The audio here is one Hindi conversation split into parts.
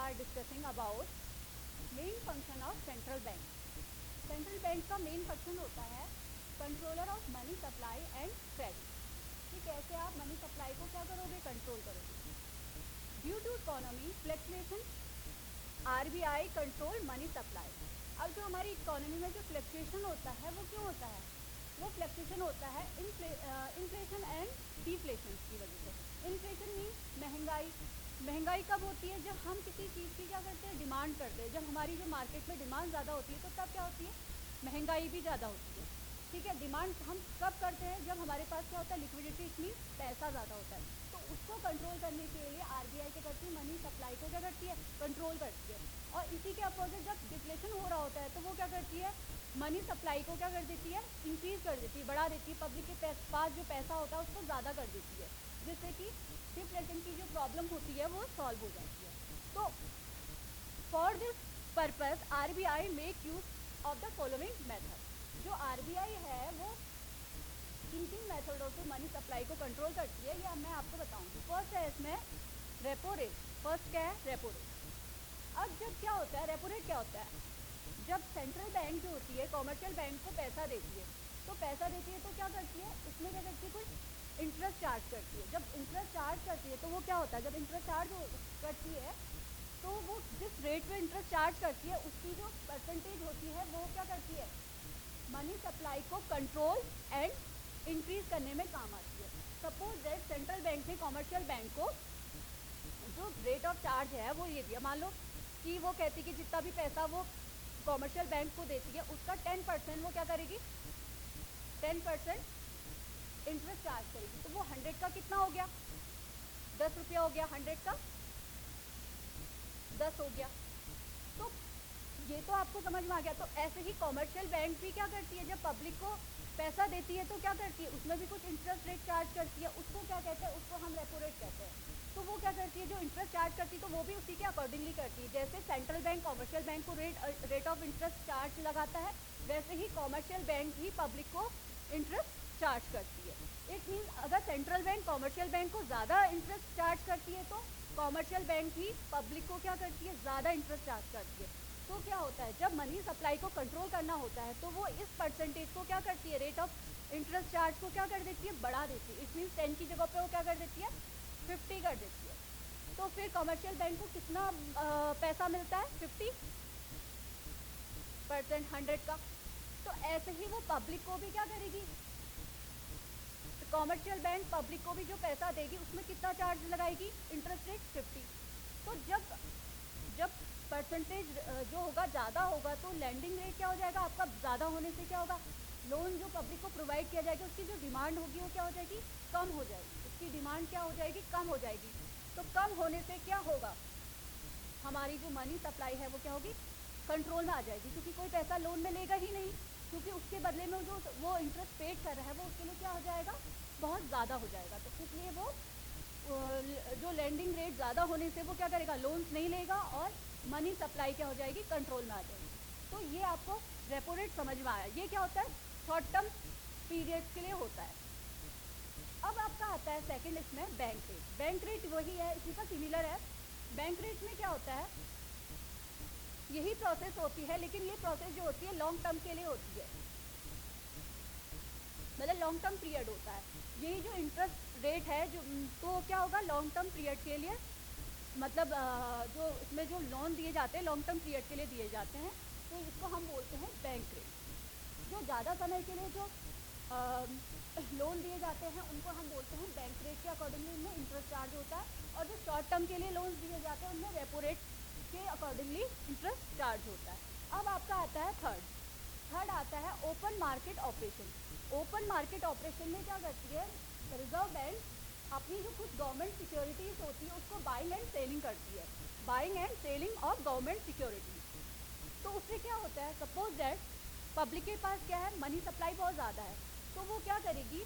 are discussing about main function of central bank. Central bank का मेन फंक्शन होता है controller of money supply and credit, कि कैसे आप मनी सप्लाई को क्या करोगे, कंट्रोल करोगे. Due to economy fluctuation RBI control money supply. अब जो हमारी इकोनॉमी में जो फ्लक्चुएशन होता है वो क्यों होता है? वो फ्लक्चुएशन होता है इन्फ्लेशन एंड डिफ्लेशन की वजह से. इन्फ्लेशन मीन महंगाई कब होती है? जब हम किसी चीज़ की क्या करते हैं, डिमांड करते हैं. जब हमारी जो मार्केट में डिमांड ज़्यादा होती है तो तब क्या होती है, महंगाई भी ज़्यादा होती है. ठीक है, डिमांड हम कब करते हैं? जब हमारे पास क्या होता है, लिक्विडिटी, मीन पैसा ज़्यादा होता है. तो उसको कंट्रोल करने के लिए आरबीआई क्या करती है, मनी सप्लाई को क्या करती है, कंट्रोल करती है. और इसी के अपोजिट जब डिफ्लेशन हो रहा होता है तो वो क्या करती है, मनी सप्लाई को क्या कर देती है, इंक्रीज कर देती है, बढ़ा देती है. पब्लिक के पास जो पैसा होता है उसको ज़्यादा कर देती है, जिससे कि डिफ्लेशन की जो प्रॉब्लम होती है वो सॉल्व हो जाती है. तो for this purpose RBI make use of the following method. जो आरबीआई है वो किन मेथडों से मनी सप्लाई को कंट्रोल करती है, ये मैं आपको बताऊंगी. फर्स्ट है इसमें रेपो रेट. फर्स्ट क्या है, रेपो रेट. अब जब क्या होता है, रेपो रेट क्या होता है, जब सेंट्रल बैंक जो होती है कॉमर्शियल बैंक को पैसा देती है, तो पैसा देती है तो क्या करती है, उसमें क्या करती है, कुछ इंटरेस्ट चार्ज करती है. जब इंटरेस्ट चार्ज करती है तो वो क्या होता है, जब इंटरेस्ट चार्ज करती है तो वो जिस रेट पे इंटरेस्ट चार्ज करती है उसकी जो परसेंटेज होती है वो क्या करती है, मनी सप्लाई को कंट्रोल एंड इंक्रीज करने में काम आती है. सपोज दैट सेंट्रल बैंक ने कॉमर्शियल बैंक को जो रेट ऑफ चार्ज है वो ये दिया. मान लो कि वो कहती कि जितना भी पैसा वो कॉमर्शियल बैंक को देती है उसका 10% वो क्या करेगी, 10% इंटरेस्ट चार्ज करेगी. तो वो 100 का कितना हो गया, 10 रुपया हो गया. 100 का 10 हो गया. तो ये तो आपको समझ में आ गया. तो ऐसे ही कॉमर्शियल बैंक भी क्या करती है, जब पब्लिक को पैसा देती है तो क्या करती है, उसमें भी कुछ इंटरेस्ट रेट चार्ज करती है. उसको क्या कहते हैं, उसको हम रेपो रेट कहते हैं. तो वो क्या करती है, जो इंटरेस्ट चार्ज करती है तो वो भी उसी के अकॉर्डिंगली करती है. जैसे सेंट्रल बैंक कॉमर्शियल बैंक को रेट ऑफ इंटरेस्ट चार्ज लगाता है, वैसे ही कॉमर्शियल बैंक भी पब्लिक को इंटरेस्ट चार्ज करती है. इट मीन अगर सेंट्रल बैंक कॉमर्शियल बैंक को ज़्यादा इंटरेस्ट चार्ज करती है तो कॉमर्शियल बैंक ही पब्लिक को क्या करती है, ज़्यादा इंटरेस्ट चार्ज करती है. तो क्या होता है, जब मनी सप्लाई को कंट्रोल करना होता है तो वो इस परसेंटेज को क्या करती है, रेट ऑफ इंटरेस्ट चार्ज को क्या कर देती है, बढ़ा देती है. इट मीन 10 की जगह पे वो क्या कर देती है, 50 कर देती है. तो फिर कमर्शियल बैंक को कितना पैसा मिलता है, 50% 100 का. तो ऐसे ही वो पब्लिक को भी क्या करेगी, कॉमर्शियल बैंक पब्लिक को भी जो पैसा देगी उसमें कितना चार्ज लगाएगी, इंटरेस्ट रेट 50. तो जब परसेंटेज जो होगा ज़्यादा होगा तो लैंडिंग रेट क्या हो जाएगा आपका, ज़्यादा होने से क्या होगा, लोन जो पब्लिक को प्रोवाइड किया जाएगा उसकी जो डिमांड होगी वो क्या हो जाएगी, कम हो जाएगी. उसकी डिमांड क्या हो जाएगी, कम हो जाएगी. तो कम होने से क्या होगा, हमारी जो मनी सप्लाई है वो क्या होगी, कंट्रोल में आ जाएगी. क्योंकि कोई पैसा लोन में लेगा ही नहीं, क्योंकि उसके बदले में जो वो इंटरेस्ट पेड कर रहा है वो उसके लिए क्या हो जाएगा, बहुत ज़्यादा हो जाएगा. तो इसलिए वो जो लैंडिंग रेट ज़्यादा होने से वो क्या करेगा, लोन्स नहीं लेगा और मनी सप्लाई क्या हो जाएगी, कंट्रोल में आ जाएगी. तो ये आपको रेपो रेट समझ में आया. ये क्या होता है, शॉर्ट टर्म पीरियड्स के लिए होता है. अब आपका आता है सेकंड इसमें बैंक रेट. बैंक रेट वही है, इसी का सिमिलर है. बैंक रेट में क्या होता है, यही प्रोसेस होती है, लेकिन ये प्रोसेस जो होती है लॉन्ग टर्म के लिए होती है, मतलब लॉन्ग टर्म पीरियड होता है. यही जो इंटरेस्ट रेट है जो, तो क्या होगा, लॉन्ग टर्म पीरियड के लिए, मतलब जो इसमें जो लोन दिए जाते हैं लॉन्ग टर्म पीरियड के लिए दिए जाते हैं, तो इसको हम बोलते हैं बैंक रेट. जो ज़्यादा समय के लिए जो लोन दिए जाते हैं उनको हम बोलते हैं बैंक रेट के अकॉर्डिंगली उनमें इंटरेस्ट चार्ज होता है. और जो शॉर्ट टर्म के लिए लोन दिए जाते हैं उनमें रेपो रेट के अकॉर्डिंगली इंटरेस्ट चार्ज होता है. अब आपका आता है थर्ड आता है open market operation. Open market operation में क्या करती है, रिजर्व बैंक अपनी जो कुछ गवर्नमेंट सिक्योरिटीज होती है उसको बाइंग एंड सेलिंग करती है. Buying and selling of government securities. तो उससे क्या होता है, सपोज दैट पब्लिक के पास क्या है, मनी सप्लाई बहुत ज़्यादा है, तो वो क्या करेगी,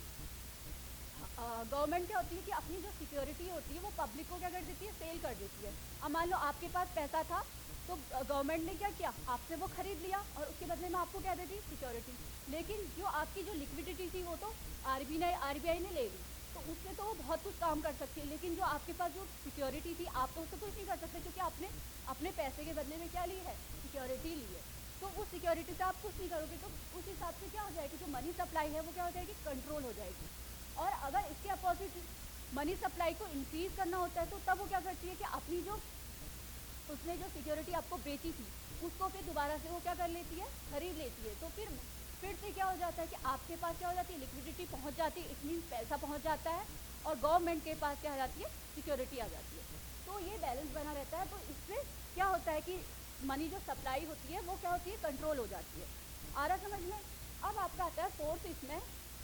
गवर्नमेंट क्या होती है कि अपनी जो सिक्योरिटी होती है वो पब्लिक को क्या कर देती है, सेल कर देती है. अब मान लो आपके पास पैसा था तो गवर्नमेंट ने क्या किया, आपसे वो खरीद लिया और उसके बदले में आपको क्या दे दी, सिक्योरिटी. लेकिन जो आपकी जो लिक्विडिटी थी वो तो आरबीआई ने ले ली. तो उससे तो वो बहुत कुछ काम कर सकती है, लेकिन जो आपके पास जो सिक्योरिटी थी आप तो उससे कुछ नहीं कर सकते, क्योंकि आपने अपने पैसे के बदले में क्या ली है, सिक्योरिटी ली है। तो उस सिक्योरिटी से आप कुछ नहीं करोगे, तो उस हिसाब से क्या हो जाएगी, जो मनी सप्लाई है वो क्या हो जाएगी, कंट्रोल हो जाएगी। और अगर इसके अपोजिट मनी सप्लाई को इंक्रीज करना होता है, तो तब वो क्या करती है कि अपनी जो उसने जो सिक्योरिटी आपको बेची थी उसको फिर दोबारा से वो क्या कर लेती है, खरीद लेती है। तो फिर से क्या हो जाता है कि आपके पास क्या हो जाती है, लिक्विडिटी पहुंच जाती है, इट मीन्स पैसा पहुंच जाता है, और गवर्नमेंट के पास क्या आ जाती है, सिक्योरिटी आ जाती है। तो ये बैलेंस बना रहता है। तो इससे क्या होता है कि मनी जो सप्लाई होती है वो क्या होती है, कंट्रोल हो जाती है। आ रहा समझ में? अब आपका आता है फोर्थ इसमें,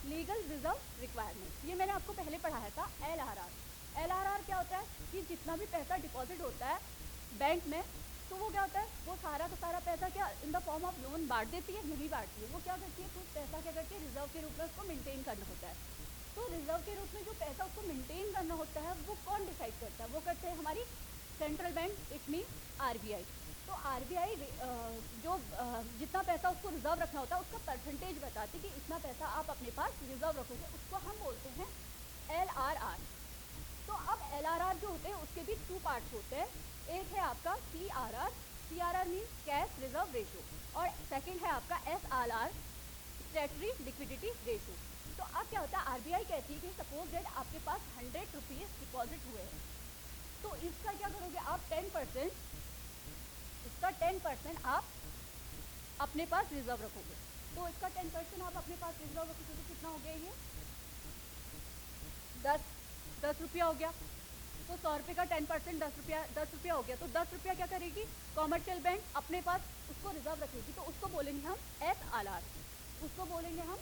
लीगल रिजर्व रिक्वायरमेंट। ये मैंने आपको पहले पढ़ाया था, LRR क्या होता है कि जितना भी पैसा डिपॉजिट होता है बैंक में, तो वो क्या होता है, वो सारा का सारा पैसा क्या in the form of loan बांट देती है, नहीं बांटती है, वो क्या करती है, कुछ पैसा क्या करती है, रिजर्व के रूप में उसको मेंटेन करना होता है। तो रिजर्व के रूप में जो पैसा उसको मेंटेन करना होता है वो कौन डिसाइड करता है, वो करते हैं हमारी central bank, it mean RBI। तो RBI जो जितना पैसा उसको रिजर्व रखना होता है उसका परसेंटेज बताती है कि इतना पैसा आप अपने पास रिजर्व रखोगे, उसको हम बोलते हैं LRR। तो अब LRR जो होते हैं उसके भी 2 पार्ट्स होते हैं। एक है आपका CRR means cash reserve ratio, और सेकंड है आपका SRR, स्टैट्यूटरी लिक्विडिटी रेशो। तो अब क्या होता है, RBI कहती है कि सपोज दैट आपके पास 100 रुपीज़ डिपॉजिट हुए हैं, तो इसका क्या करोगे आप, 10%, इसका 10% आप अपने पास रिजर्व रखोगे। तो इसका 10% आप अपने पास रिजर्व रखोगे, तो कितना हो गया ये, 10 रुपया हो गया। तो 100 रुपये का 10%, 10 रुपया हो गया। तो 10 रुपया क्या करेगी कॉमर्शियल बैंक अपने पास उसको रिजर्व रखेगी, तो उसको बोलेंगे हम SRR, उसको बोलेंगे हम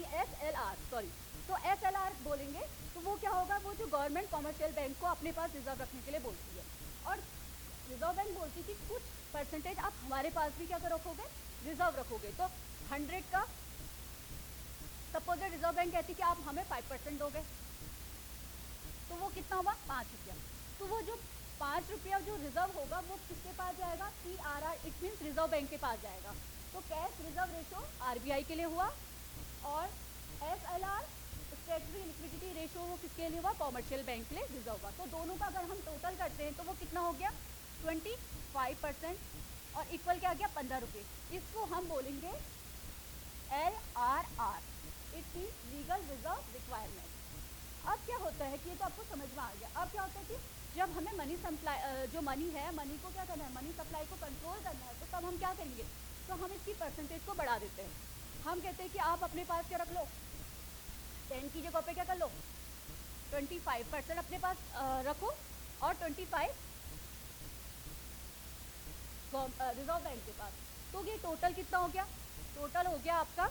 SLR, सॉरी। तो SLR बोलेंगे, तो वो क्या होगा, वो जो गवर्नमेंट कॉमर्शियल बैंक को अपने पास रिजर्व रखने के लिए बोलती है, और रिजर्व बैंक बोलती है कि कुछ परसेंटेज आप हमारे पास भी क्या रखोगे, रिजर्व रखोगे। तो 100 का सपोज रिजर्व बैंक कहती है कि आप हमें 5% दोगे, तो वो कितना होगा, 5 रुपया। तो वो जो 5 रुपया जो रिजर्व होगा वो किसके पास जाएगा, CRR, it means reserve bank के पास जाएगा। तो कैश रिजर्व रेशो RBI के लिए हुआ, और SLR, स्टैट्यूटरी लिक्विडिटी रेशो, वो किसके लिए हुआ, कॉमर्शियल बैंक के लिए रिजर्व हुआ। तो दोनों का अगर हम टोटल करते हैं तो वो कितना हो गया, 25%, और इक्वल क्या आ गया, 15 रुपये। इसको हम बोलेंगे LRR, it means legal reserve requirement. अब क्या होता है कि ये तो आपको समझ में आ गया। अब क्या होता है कि जब हमें मनी सप्लाई, जो मनी है, मनी को क्या करना है, मनी सप्लाई को कंट्रोल करना है, तो तब हम क्या करेंगे, तो हम इसकी परसेंटेज को बढ़ा देते हैं। हम कहते हैं कि आप अपने पास क्या रख लो, 10 की जगह पे क्या कर लो, 25% अपने पास रखो, और 25 रिजर्व बैंक के पास। तो ये टोटल कितना हो गया, टोटल हो गया आपका,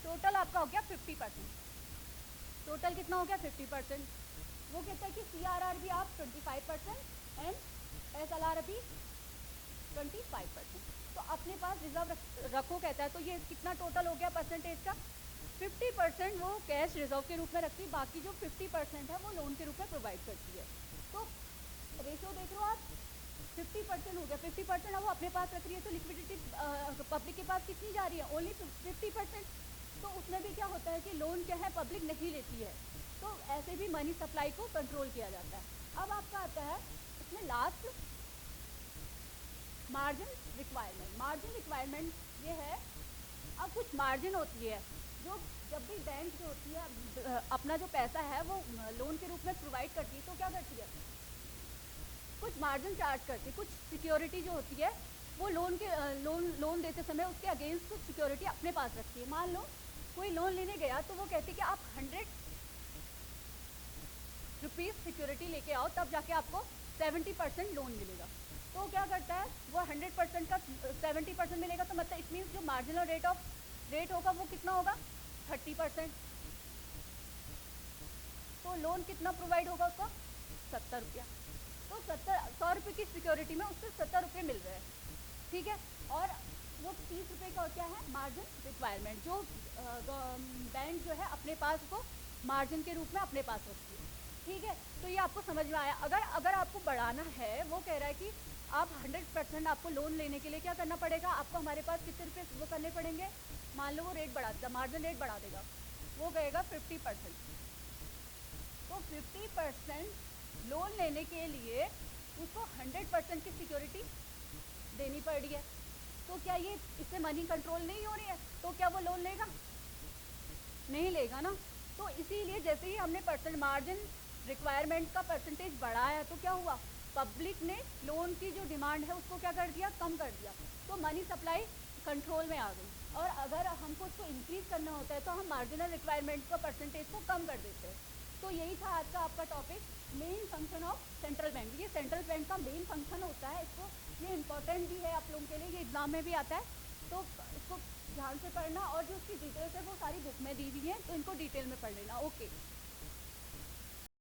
टोटल आपका हो गया 50%। टोटल कितना हो गया, 50%। वो कहता है कि CRR भी आप 25% एंड SLR भी 25%। तो अपने पास रिजर्व रखो कहता है, तो ये कितना टोटल हो गया परसेंटेज का, 50% वो कैश रिजर्व के रूप में रखती है, बाकी जो 50% है वो लोन के रूप में प्रोवाइड करती है। तो रेशो देख लो आप, 50% हो गया, 50% अब वो अपने पास रख रही है, तो लिक्विडिटी पब्लिक के पास कितनी जा रही है, ओनली 50%। तो उसमें भी क्या होता है कि लोन क्या है, पब्लिक नहीं लेती है, तो ऐसे भी मनी सप्लाई को कंट्रोल किया जाता है। अब आपका आता है इसमें last, margin requirement. Margin requirement ये है, अब कुछ मार्जिन होती है जो जब भी बैंक जो होती है अपना जो पैसा है वो लोन के रूप में प्रोवाइड करती है, तो क्या करती है, कुछ मार्जिन चार्ज करती है, कुछ सिक्योरिटी जो होती है वो लोन देते समय उसके अगेंस्ट कुछ सिक्योरिटी अपने पास रखती है। मान लो कोई लोन लेने गया, तो वो कहती है कि आप 100 रुपीज़ सिक्योरिटी लेके आओ, तब जाके आपको 70% लोन मिलेगा। तो क्या करता है, वो 100% का 70% मिलेगा, तो मतलब इट मीन्स जो मार्जिनल रेट होगा वो कितना होगा, 30%। तो लोन कितना प्रोवाइड होगा उसको, 70 रुपया। तो 100 रुपये की सिक्योरिटी में उससे 70 रुपये मिल रहे हैं, ठीक है। और वो 30 रुपये का क्या है, मार्जिन रिक्वायरमेंट, जो बैंक जो है अपने पास को मार्जिन के रूप में अपने पास रखती है, ठीक है। तो ये आपको समझ में आया। अगर आपको बढ़ाना है, वो कह रहा है कि आप 100% आपको लोन लेने के लिए क्या करना पड़ेगा, आपको हमारे पास कितने रुपये वो करने पड़ेंगे, मान लो वो रेट बढ़ा देगा, मार्जिन रेट बढ़ा देगा, वो कहेगा 50%। तो 50% लोन लेने के लिए उसको 100% की सिक्योरिटी देनी पड़ रही है। तो क्या ये इससे मनी कंट्रोल नहीं हो रही है? तो क्या वो लोन लेगा? नहीं लेगा ना। तो इसीलिए जैसे ही हमने परसेंट मार्जिन रिक्वायरमेंट का परसेंटेज बढ़ाया तो क्या हुआ, पब्लिक ने लोन की जो डिमांड है उसको क्या कर दिया, कम कर दिया। तो मनी सप्लाई कंट्रोल में आ गई। और अगर हमको उसको इंक्रीज करना होता है तो हम मार्जिनल रिक्वायरमेंट का परसेंटेज को कम कर देते हैं। तो यही था आज का आपका topic, main function of central bank. ये सेंट्रल बैंक का मेन फंक्शन होता है, इसको ये इम्पोर्टेंट भी है आप लोगों के लिए, ये एग्जाम में भी आता है। तो इसको ध्यान से पढ़ना, और जो उसकी डिटेल्स है वो सारी बुक में दी हुई है, तो इनको डिटेल में पढ़ लेना। ओके।